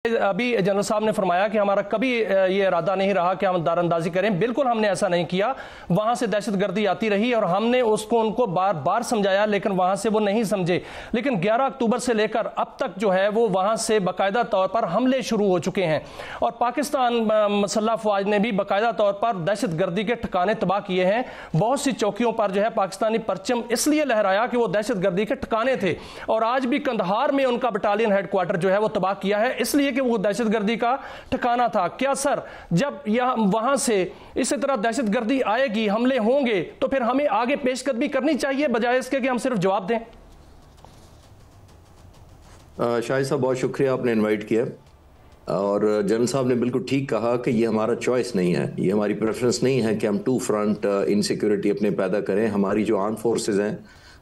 अभी जनरल साहब ने फरमाया कि हमारा कभी ये इरादा नहीं रहा कि हम दारंदाजी करें। बिल्कुल हमने ऐसा नहीं किया। वहां से दहशतगर्दी आती रही और हमने उनको बार बार समझाया, लेकिन वहां से वो नहीं समझे। लेकिन 11 अक्टूबर से लेकर अब तक जो है वो वहां से बाकायदा तौर पर हमले शुरू हो चुके हैं और पाकिस्तान मसल्ह अफवाज ने भी बाकायदा तौर पर दहशतगर्दी के ठिकाने तबाह किए हैं। बहुत सी चौकियों पर जो है पाकिस्तानी परचम इसलिए लहराया कि वो दहशतगर्दी के ठिकाने थे और आज भी कंधार में उनका बटालियन हेडक्वार्टर जो है वो तबाह किया है, इसलिए कि वो दहशतगर्दी का ठिकाना था। क्या सर, जब वहां से इसी तरह दहशतगर्दी आएगी, हमले होंगे, तो फिर हमें आगे पेशकदमी करनी चाहिए बजाय इसके कि हम सिर्फ जवाब दें? शाहिद साहब, बहुत शुक्रिया, आपने इनवाइट किया और जनरल साहब ने बिल्कुल ठीक कहा कि ये हमारा चॉइस नहीं है, ये हमारी प्रेफरेंस नहीं है कि हम टू फ्रंट इनसिक्योरिटी अपने पैदा करें। हमारी जो आर्म फोर्सेज हैं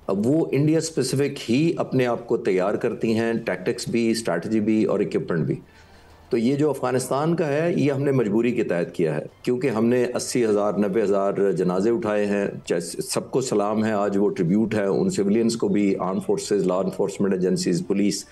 अब वो इंडिया स्पेसिफिक ही अपने आप को तैयार करती हैं, टैक्टिक्स भी, स्ट्रैटेजी भी और इक्विपमेंट भी। तो ये जो अफ़गानिस्तान का है ये हमने मजबूरी के तहत किया है, क्योंकि हमने 80,000 90,000 जनाजे उठाए हैं। सबको सलाम है, आज वो ट्रिब्यूट है उन सिविलियंस को भी, arm forces, law enforcement agencies, police,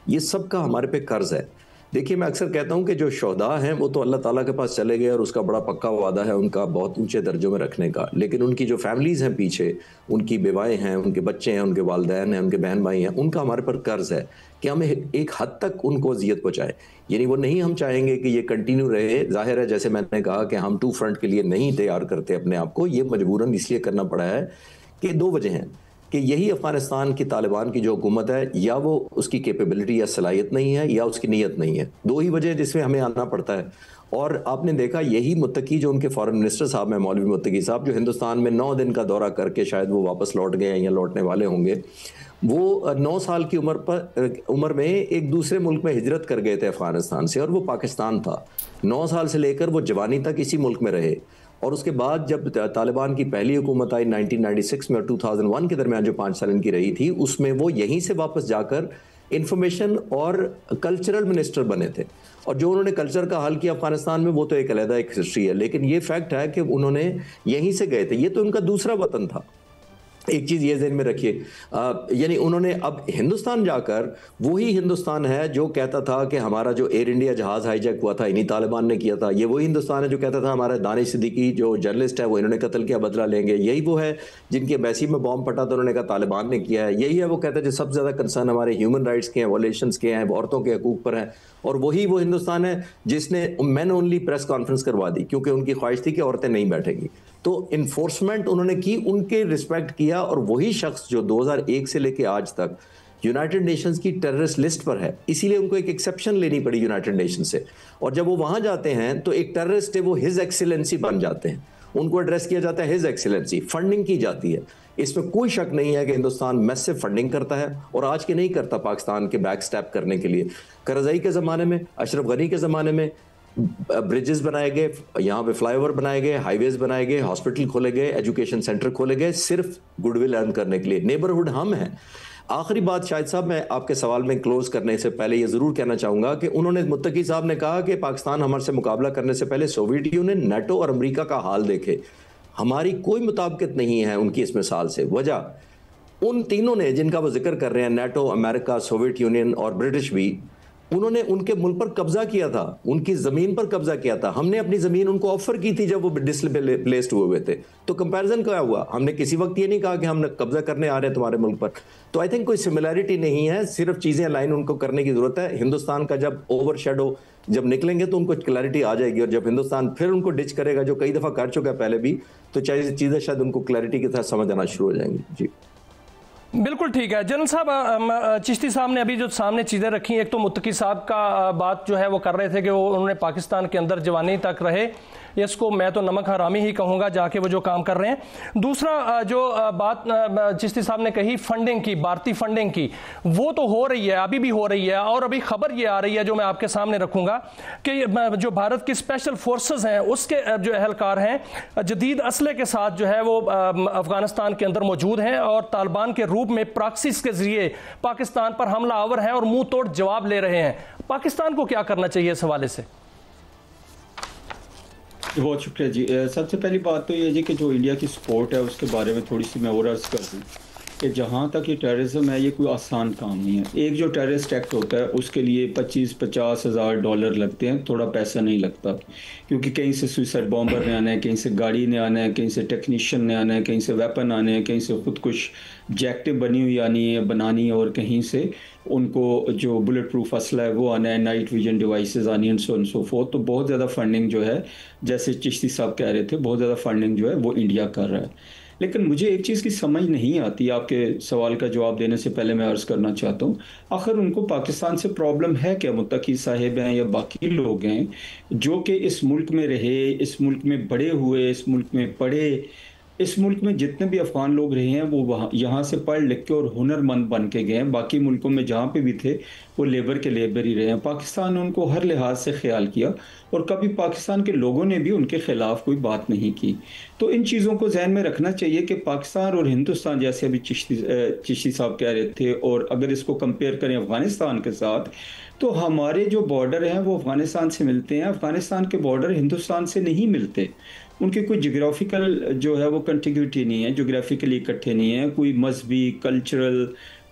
ये सब का हमारे पे कर्ज है। देखिए, मैं अक्सर कहता हूँ कि जो शोहदा हैं वो तो अल्लाह ताला के पास चले गए और उसका बड़ा पक्का वादा है उनका बहुत ऊंचे दर्जों में रखने का, लेकिन उनकी जो फैमिलीज़ हैं पीछे, उनकी बेवाएँ हैं, उनके बच्चे हैं, उनके वालिदैन हैं, उनके बहन भाई हैं, उनका हमारे पर कर्ज है कि हमें एक हद तक उनको अजियत पहुँचाए। यानी वो नहीं हम चाहेंगे कि ये कंटिन्यू रहे। जाहिर है, जैसे मैंने कहा कि हम टू फ्रंट के लिए नहीं तैयार करते अपने आप को, ये मजबूरन इसलिए करना पड़ा है कि दो वजह हैं कि यही अफगानिस्तान की तालिबान की जो हुकूमत है, या वो उसकी कैपेबिलिटी या सलाहियत नहीं है या उसकी नीयत नहीं है। दो ही वजह जिसमें हमें आना पड़ता है। और आपने देखा यही मुत्तकी जो उनके फॉरेन मिनिस्टर साहब हैं, मौलवी मुत्तकी साहब, जो हिंदुस्तान में 9 दिन का दौरा करके शायद वो वापस लौट गए हैं या लौटने वाले होंगे, वो 9 साल की उम्र में एक दूसरे मुल्क में हिजरत कर गए थे अफगानिस्तान से, और वो पाकिस्तान था। 9 साल से लेकर वो जवानी तक इसी मुल्क में रहे और उसके बाद जब तालिबान की पहली हुकूमत आई 1996 में और 2001 के दरमियान जो 5 साल इनकी रही थी, उसमें वो यहीं से वापस जाकर इंफॉर्मेशन और कल्चरल मिनिस्टर बने थे। और जो उन्होंने कल्चर का हाल किया अफगानिस्तान में, वो तो एक अलग एक हिस्ट्री है, लेकिन ये फैक्ट है कि उन्होंने यहीं से गए थे, ये तो उनका दूसरा वतन था। एक चीज़ ये ज़हन में रखिए, यानी उन्होंने अब हिंदुस्तान जाकर, वही हिंदुस्तान है जो कहता था कि हमारा जो एयर इंडिया जहाज़ हाईजैक हुआ था इन्हीं तालिबान ने किया था। ये वही हिंदुस्तान है जो कहता था हमारा दानिश सिद्दीकी जो जर्नलिस्ट है वो इन्होंने कत्ल किया, बदला लेंगे। यही वो है जिनकी एम्बेसी में बॉम्ब फटा तो उन्होंने कहा तालिबान ने किया है। यही है वो कहता है जो सबसे ज़्यादा कंसर्न हमारे ह्यूमन राइट्स के हैं, वॉलेशंस के हैं, औरतों के हकूक़ पर हैं। और वही वो हिंदुस्तान है जिसने मैन ओनली प्रेस कॉन्फ्रेंस करवा दी, क्योंकि उनकी ख्वाहिश थी कि औरतें नहीं बैठेंगी। तो इन्फोर्समेंट उन्होंने की, उनके रिस्पेक्ट किया, और वही शख्स जो 2001 से लेके आज तक यूनाइटेड नेशंस की टेररिस्ट लिस्ट पर है, इसीलिए उनको एक एक्सेप्शन लेनी पड़ी यूनाइटेड नेशन से। और जब वो वहां जाते हैं तो एक टेररिस्ट है वो हिज एक्सीलेंसी बन जाते हैं, उनको एड्रेस किया जाता है हिज एक्सीलेंसी, फंडिंग की जाती है। इसमें कोई शक नहीं है कि हिंदुस्तान मैसिव फंडिंग करता है और आज के नहीं करता पाकिस्तान के बैक स्टैप करने के लिए। करज़ई के ज़माने में, अशरफ गनी के ज़माने में ब्रिजेस बनाए गए, यहाँ पे फ्लाईओवर बनाए गए, हाईवेज बनाए गए, हॉस्पिटल खोले गए, एजुकेशन सेंटर खोले गए, सिर्फ गुडविल अर्न करने के लिए। नेबरहुड हम हैं। आखिरी बात शाहिद साहब, मैं आपके सवाल में क्लोज करने से पहले ये ज़रूर कहना चाहूँगा कि उन्होंने, मुत्तकी साहब ने कहा कि पाकिस्तान हमारे से मुकाबला करने से पहले सोवियत यूनियन, नाटो और अमेरिका का हाल देखे। हमारी कोई मुताबिकत नहीं है उनकी इस मिसाल से। वजह उन तीनों ने जिनका वो जिक्र कर रहे हैं, नाटो, अमेरिका, सोवियत यूनियन और ब्रिटिश भी, उन्होंने उनके मुल्क पर कब्जा किया था, उनकी ज़मीन पर कब्जा किया था। हमने अपनी ज़मीन उनको ऑफर की थी जब वो डिस्प्लेस्ड हुए थे। तो कंपैरिजन क्या हुआ? हमने किसी वक्त ये नहीं कहा कि हम कब्जा करने आ रहे हैं तुम्हारे मुल्क पर। तो आई थिंक कोई सिमिलैरिटी नहीं है, सिर्फ चीज़ें अलाइन उनको करने की ज़रूरत है। हिंदुस्तान का जब ओवरशैडो जब निकलेंगे तो उनको क्लैरिटी आ जाएगी, और जब हिंदुस्तान फिर उनको डिच करेगा, जो कई दफ़ा कर चुका है पहले भी, तो चीज़ें शायद उनको क्लैरिटी के साथ समझ आना शुरू हो जाएंगी। जी बिल्कुल ठीक है। जनरल साहब, चिश्ती साहब ने अभी जो सामने चीज़ें रखी, एक तो मुत्तकी साहब का बात जो है वो कर रहे थे कि वो उन्होंने पाकिस्तान के अंदर जवानी तक रहे, इसको मैं तो नमक हरामी ही कहूँगा जाके वो जो काम कर रहे हैं। दूसरा जो बात चिश्ती साहब ने कही फंडिंग की, भारतीय फंडिंग की, वो तो हो रही है, अभी भी हो रही है। और अभी खबर ये आ रही है जो मैं आपके सामने रखूँगा कि जो भारत की स्पेशल फोर्सेस हैं उसके जो अहलकार हैं जदीद असले के साथ जो है वो अफगानिस्तान के अंदर मौजूद हैं और तालिबान के रूप में प्रॉक्सीज के जरिए पाकिस्तान पर हमला आवर हैं और मुंह तोड़ जवाब ले रहे हैं। पाकिस्तान को क्या करना चाहिए इस हवाले से? बहुत शुक्रिया जी। सबसे पहली बात तो ये जी कि जो इंडिया की सपोर्ट है उसके बारे में थोड़ी सी मैं और अर्ज़ कर दूँ कि जहाँ तक ये टेररिज्म है, ये कोई आसान काम नहीं है। एक जो टेररिस्ट एक्ट होता है उसके लिए 25-50 हज़ार डॉलर लगते हैं, थोड़ा पैसा नहीं लगता, क्योंकि कहीं से सुइसाइड बॉम्बर ने आना है, कहीं से गाड़ी ने आना है, कहीं से टेक्नीशियन ने आना है, कहीं से वेपन आने हैं, कहीं से खुद कुछ ऑब्जेक्टिव बनी हुई आनी है बनानी है, और कहीं से उनको जो बुलेट प्रूफ असला है वो आना है, नाइट विजन डिवाइसेस आनी है, सो फोर्थ। तो बहुत ज़्यादा फंडिंग जो है, जैसे चिश्ती साहब कह रहे थे, बहुत ज़्यादा फंडिंग जो है वो इंडिया कर रहा है। लेकिन मुझे एक चीज़ की समझ नहीं आती, आपके सवाल का जवाब देने से पहले मैं अर्ज़ करना चाहता हूँ, आखिर उनको पाकिस्तान से प्रॉब्लम है क्या? मुत्तकी साहिब हैं या बाकी लोग हैं जो कि इस मुल्क में रहे, इस मुल्क में बड़े हुए, इस मुल्क में पढ़े, इस मुल्क में जितने भी अफगान लोग रहे हैं वो वहाँ यहाँ से पढ़ लिख के और हुनरमंद बन के गए हैं। बाकी मुल्कों में जहाँ पे भी थे वो लेबर के लेबर ही रहे हैं। पाकिस्तान ने उनको हर लिहाज से ख्याल किया और कभी पाकिस्तान के लोगों ने भी उनके खिलाफ कोई बात नहीं की। तो इन चीज़ों को जहन में रखना चाहिए कि पाकिस्तान और हिंदुस्तान, जैसे अभी चिश्ती साहब कह रहे थे, और अगर इसको कंपेयर करें अफगानिस्तान के साथ, तो हमारे जो बॉर्डर हैं वो अफगानिस्तान से मिलते हैं, अफगानिस्तान के बॉर्डर हिंदुस्तान से नहीं मिलते। उनकी कोई जोग्राफिकल जो है वो कंटिग्यूटी नहीं है, जोग्राफिकली इकट्ठे नहीं है, कोई मजहबी, कल्चरल,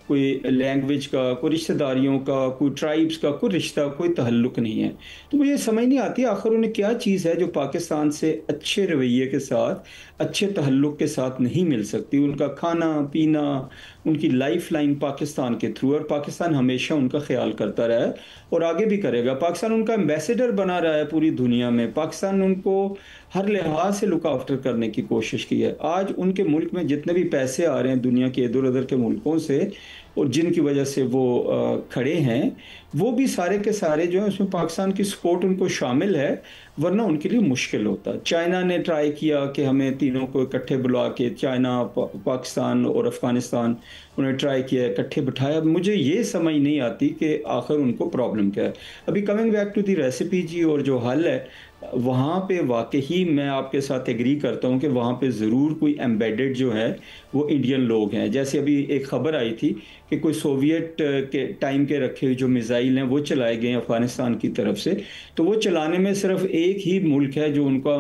कोई लैंग्वेज का, कोई रिश्तेदारियों का, कोई ट्राइब्स का कोई रिश्ता, कोई तहल्लुक नहीं है। तो मुझे समझ नहीं आती आखिर उन्हें क्या चीज़ है जो पाकिस्तान से अच्छे रवैये के साथ, अच्छे तहल्लुक के साथ नहीं मिल सकती। उनका खाना पीना, उनकी लाइफ लाइन पाकिस्तान के थ्रू, और पाकिस्तान हमेशा उनका ख्याल करता रहा है और आगे भी करेगा। पाकिस्तान उनका एम्बेसडर बना रहा है पूरी दुनिया में। पाकिस्तान उनको हर लिहाज से लुक आफ्टर करने की कोशिश की है। आज उनके मुल्क में जितने भी पैसे आ रहे हैं दुनिया के इधर उधर के मुल्कों से, और जिनकी वजह से वो खड़े हैं, वो भी सारे के सारे जो है उसमें पाकिस्तान की सपोर्ट उनको शामिल है, वरना उनके लिए मुश्किल होता। चाइना ने ट्राई किया कि हमें तीनों को इकट्ठे बुला के, चाइना, पाकिस्तान और अफ़गानिस्तान, उन्हें ट्राई किया, इकट्ठे बिठाया। मुझे ये समझ नहीं आती कि आखिर उनको प्रॉब्लम क्या है। अभी coming back to the recipe जी, और जो हल है वहाँ पे वाकई मैं आपके साथ एग्री करता हूँ कि वहाँ पे ज़रूर कोई एम्बेडेड जो है वो इंडियन लोग हैं। जैसे अभी एक ख़बर आई थी कि कोई सोवियत के टाइम के रखे हुए जो मिसाइल हैं वो चलाए गए हैं अफ़गानिस्तान की तरफ से, तो वो चलाने में सिर्फ एक ही मुल्क है जो उनका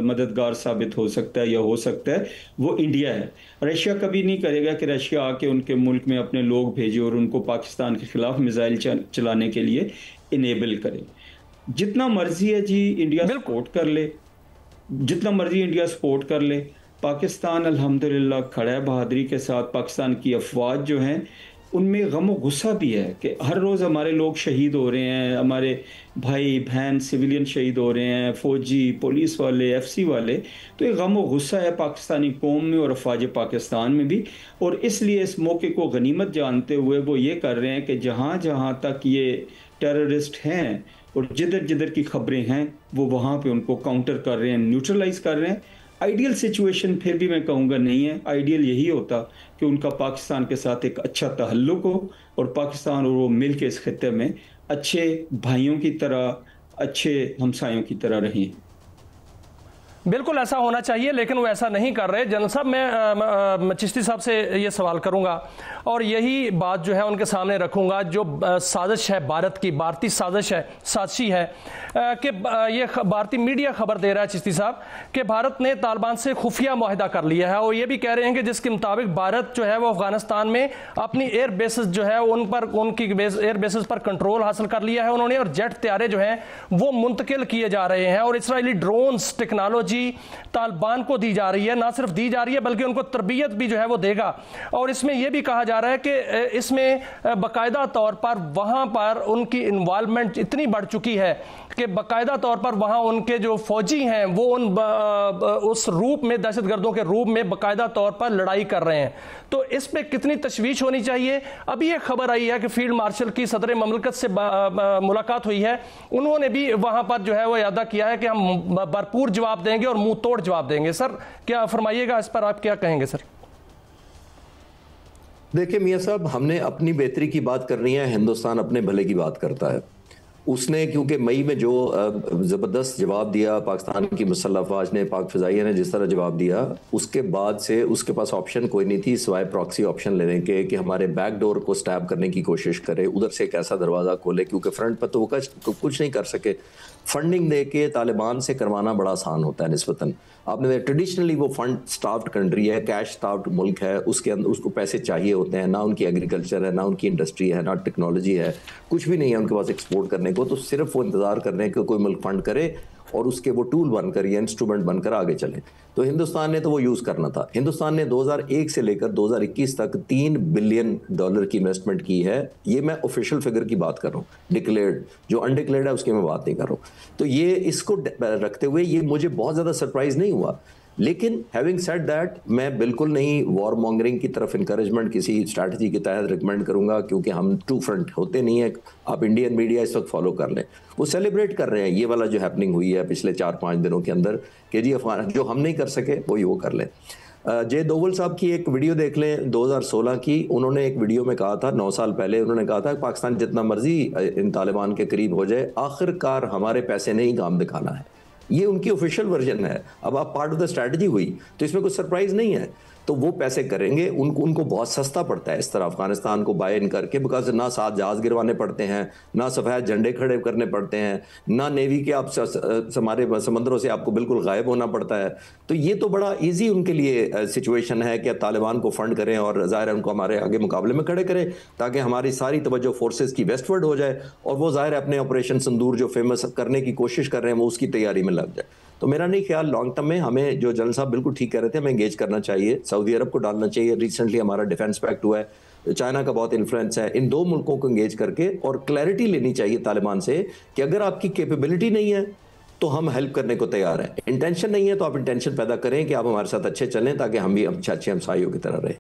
मददगार साबित हो सकता है या हो सकता है, वो इंडिया है। रशिया कभी नहीं करेगा कि रशिया आके उनके मुल्क में अपने लोग भेजे और उनको पाकिस्तान के ख़िलाफ़ मिसाइल चलाने के लिए इनेबल करे। जितना मर्जी है जी इंडिया सपोर्ट कर ले, जितना मर्जी इंडिया सपोर्ट कर ले, पाकिस्तान अल्हम्दुलिल्लाह खड़ा है बहादुरी के साथ। पाकिस्तान की अफवाज जो हैं उनमें गम और गुस्सा भी है कि हर रोज़ हमारे लोग शहीद हो रहे हैं, हमारे भाई बहन सिविलियन शहीद हो रहे हैं, फ़ौजी, पुलिस वाले, FC वाले। तो ये गम और गुस्सा है पाकिस्तानी कौम में और अफवाज पाकिस्तान में भी, और इसलिए इस मौके को गनीमत जानते हुए वो ये कर रहे हैं कि जहाँ जहाँ तक ये टेररिस्ट हैं और जिधर जिधर की खबरें हैं वो वहाँ पे उनको काउंटर कर रहे हैं, न्यूट्रलाइज कर रहे हैं। आइडियल सिचुएशन फिर भी मैं कहूँगा नहीं है। आइडियल यही होता कि उनका पाकिस्तान के साथ एक अच्छा ताल्लुक हो और पाकिस्तान और वो मिल के इस खित्ते में अच्छे भाइयों की तरह, अच्छे हमसायों की तरह रहें। बिल्कुल ऐसा होना चाहिए, लेकिन वो ऐसा नहीं कर रहे। जनरल साहब, मैं चिश्ती साहब से ये सवाल करूंगा और यही बात जो है उनके सामने रखूंगा। जो साजिश है भारत की, भारतीय साजिश है, साजिशी है कि ये भारतीय मीडिया खबर दे रहा है चिश्ती साहब कि भारत ने तालिबान से खुफिया मुआहिदा कर लिया है, और ये भी कह रहे हैं कि जिसके मुताबिक भारत जो है वो अफगानिस्तान में अपनी एयर बेसिस जो है उन पर, उनकी एयर बेसिस पर कंट्रोल हासिल कर लिया है उन्होंने, और जेट त्यारे जो हैं वो मुंतकिल किए जा रहे हैं, और इसराइली ड्रोन्स टेक्नोलॉजी तालिबान को दी जा रही है। ना सिर्फ दी जा रही है बल्कि उनको तरबियत भी जो है वो देगा। और इसमें यह भी कहा जा रहा है कि इसमें बाकायदा तौर पर वहां पर उनकी इन्वॉल्वमेंट इतनी बढ़ चुकी है कि बाकायदा तौर पर वहां उनके जो फौजी हैं वो उस रूप में, दहशतगर्दों के रूप में बाकायदा तौर पर लड़ाई कर रहे हैं। तो इस पे कितनी तशवीश होनी चाहिए। अभी एक खबर आई है कि फील्ड मार्शल की सदर ममलकत से मुलाकात हुई है, उन्होंने भी वहां पर जो है वो अदा किया है कि हम भरपूर जवाब देंगे और मुंह तोड़ जवाब देंगे। सर क्या फरमाइएगा इस पर, आप क्या कहेंगे सर? देखिए मियां साहब, हमने अपनी बेहतरी की बात करनी है, हिंदुस्तान अपने भले की बात करता है। उसने क्योंकि मई में जो ज़बरदस्त जवाब दिया पाकिस्तान की मुसल्लह अफवाज ने, पाक फ़िज़ाइया ने जिस तरह जवाब दिया, उसके बाद से उसके पास ऑप्शन कोई नहीं थी सिवाय प्रॉक्सी ऑप्शन लेने के कि हमारे बैक डोर को स्टैब करने की कोशिश करे, उधर से एक ऐसा दरवाज़ा खोले, क्योंकि फ्रंट पर तो वो कुछ नहीं कर सके। फंडिंग दे के तालिबान से करवाना बड़ा आसान होता है निस्बतन। आपने ट्रेडिशनली वो फंड स्टाफ्ड कंट्री है, कैश स्टाफ्ड मुल्क है, उसके अंदर उसको पैसे चाहिए होते हैं, ना उनकी एग्रीकल्चर है, ना उनकी इंडस्ट्री है, ना टेक्नोलॉजी है, कुछ भी नहीं है उनके पास एक्सपोर्ट करने को। तो सिर्फ वो इंतज़ार कर रहे हैं कि कोई मुल्क फंड करे और उसके वो टूल बनकर या इंस्ट्रूमेंट बनकर आगे चले। तो हिंदुस्तान ने तो वो यूज़ करना था। हिंदुस्तान ने 2001 से लेकर 2021 तक $3 बिलियन की इन्वेस्टमेंट की है। ये मैं ऑफिशियल फिगर की बात कर रहा हूँ, डिक्लेयर्ड। जो अनडिक्लेयर्ड है उसकी मैं बात नहीं कर रहा हूँ। तो ये इसको रखते हुए ये मुझे बहुत ज़्यादा सरप्राइज नहीं हुआ। लेकिन हैविंग सेड दैट, मैं बिल्कुल नहीं वॉर मॉन्गरिंग की तरफ इंकरेजमेंट किसी स्ट्रैटेजी के तहत रिकमेंड करूंगा, क्योंकि हम टू फ्रंट होते नहीं है। आप इंडियन मीडिया इस वक्त फॉलो कर लें, वो सेलिब्रेट कर रहे हैं ये वाला जो हैपनिंग हुई है पिछले 4-5 दिनों के अंदर कि जी अफगान जो हम नहीं कर सके वही वो कर लें। जय दोवल साहब की एक वीडियो देख लें 2016 की। उन्होंने एक वीडियो में कहा था, 9 साल पहले उन्होंने कहा था पाकिस्तान जितना मर्जी इन तालिबान के करीब हो जाए, आखिरकार हमारे पैसे नहीं काम दिखाना है। ये उनकी ऑफिशियल वर्जन है। अब आप पार्ट ऑफ द स्ट्रैटेजी हुई तो इसमें कुछ सरप्राइज नहीं है। तो वो पैसे करेंगे, उनको बहुत सस्ता पड़ता है इस तरह अफगानिस्तान को बाय इन करके, बिकॉज ना 7 जहाज गिरवाने पड़ते हैं, ना सफ़ेद झंडे खड़े करने पड़ते हैं, ना नेवी के आप हमारे समंदरों से आपको बिल्कुल गायब होना पड़ता है। तो ये तो बड़ा ईजी उनके लिए सिचुएशन है कि तालिबान को फंड करें और ज़ाहिर है उनको हमारे आगे मुकाबले में खड़े करें, ताकि हमारी सारी तवज्जो फोर्सेस की वेस्टवर्ड हो जाए और वो ज़ाहिर है अपने ऑपरेशन सिंदूर जो फेमस करने की कोशिश कर रहे हैं वो उसकी तैयारी में लग जाए। तो मेरा नहीं ख्याल लॉन्ग टर्म में हमें, जो जनरल साहब बिल्कुल ठीक कह रहे थे, हमें एंगेज करना चाहिए, सऊदी अरब को डालना चाहिए। रिसेंटली हमारा डिफेंस पैक्ट हुआ है, चाइना का बहुत इन्फ्लुएंस है, इन 2 मुल्कों को एंगेज करके और क्लैरिटी लेनी चाहिए तालिबान से कि अगर आपकी कैपेबिलिटी नहीं है तो हम हेल्प करने को तैयार हैं। इंटेंशन नहीं है तो आप इंटेंशन पैदा करें कि आप हमारे साथ अच्छे चलें ताकि हम भी अच्छे हमसाइयों की तरह रहें।